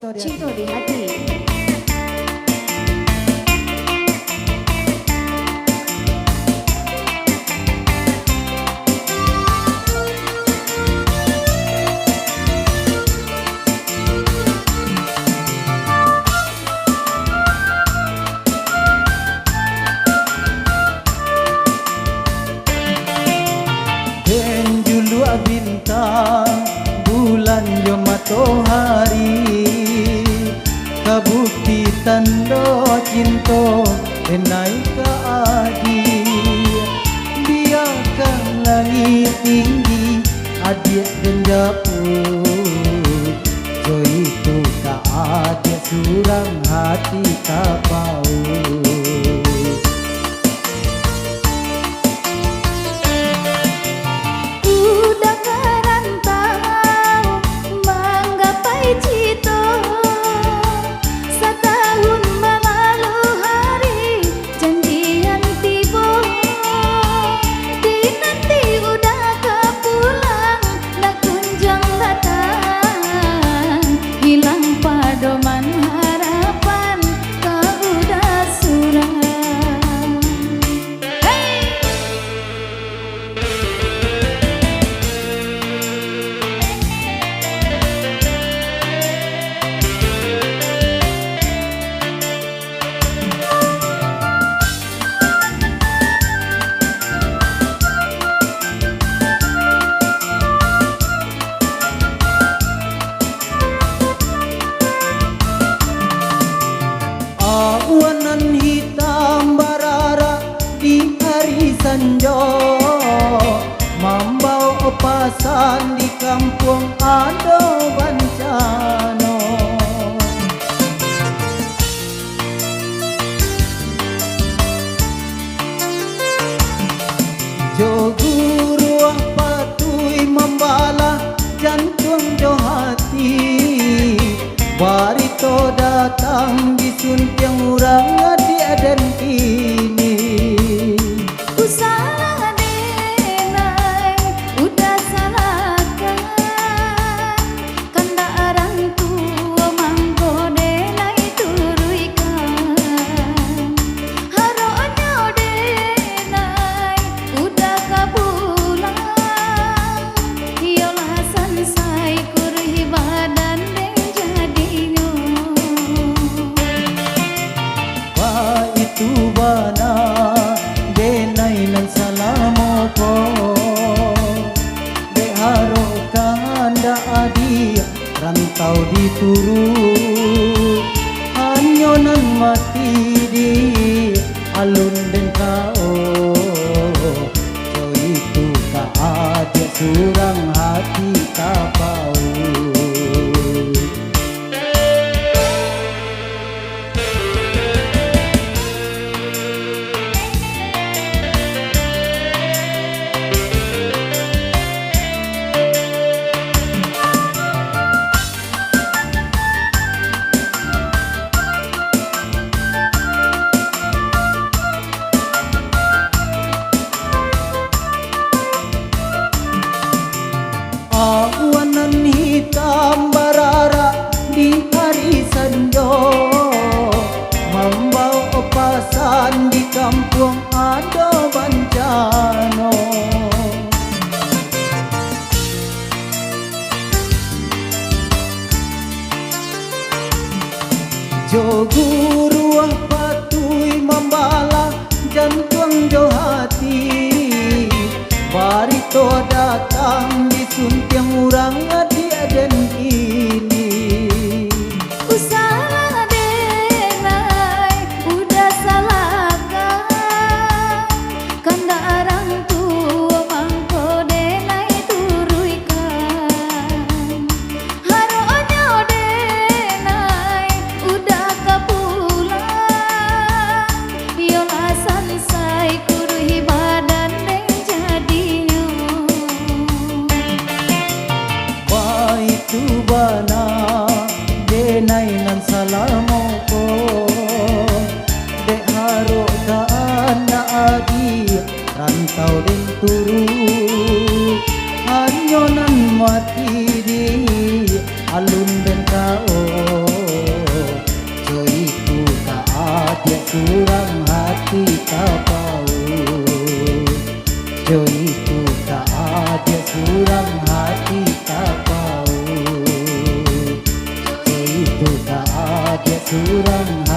Cinta di hati. Den julu bintang bulan yo matahari kabukti tanda cinta enai ka adi biarkan langit tinggi adik dan jauh so itu ka adik surang hati tak bau. Awanan hitam barara di hari senja membawa pasan di kampung ada bencana. Joguru patui membala jantung jo hati Warito datang di suntiang urang di adan ini. Ku salah denai, udah salahkan. Kanda arang tua mangko denai turuikan. Haronya denai, udah kabulang. Yolah sansai kurhi badan itu bana denai nan salamo ko beharo kanda adi rantau dituru hanyonan mati di alun den kao so itu ka adia surang hati tak bau. Awanan hitam barara di hari senja membawa pasan di kampung ada bencana. Joguru patui membala jantung jo hati Warito datang di suntiang urang di adan ini. Ku salah denai, udah salahkan. Kanda arang tua mangko denai turuikan. Haronya denai, udah kapulang. Yolah sansai kurhi badan deng jadinya. Itu bana surang hati tak paut. Jo itu tak ada surang hati tak paut. Jo itu tak ada surang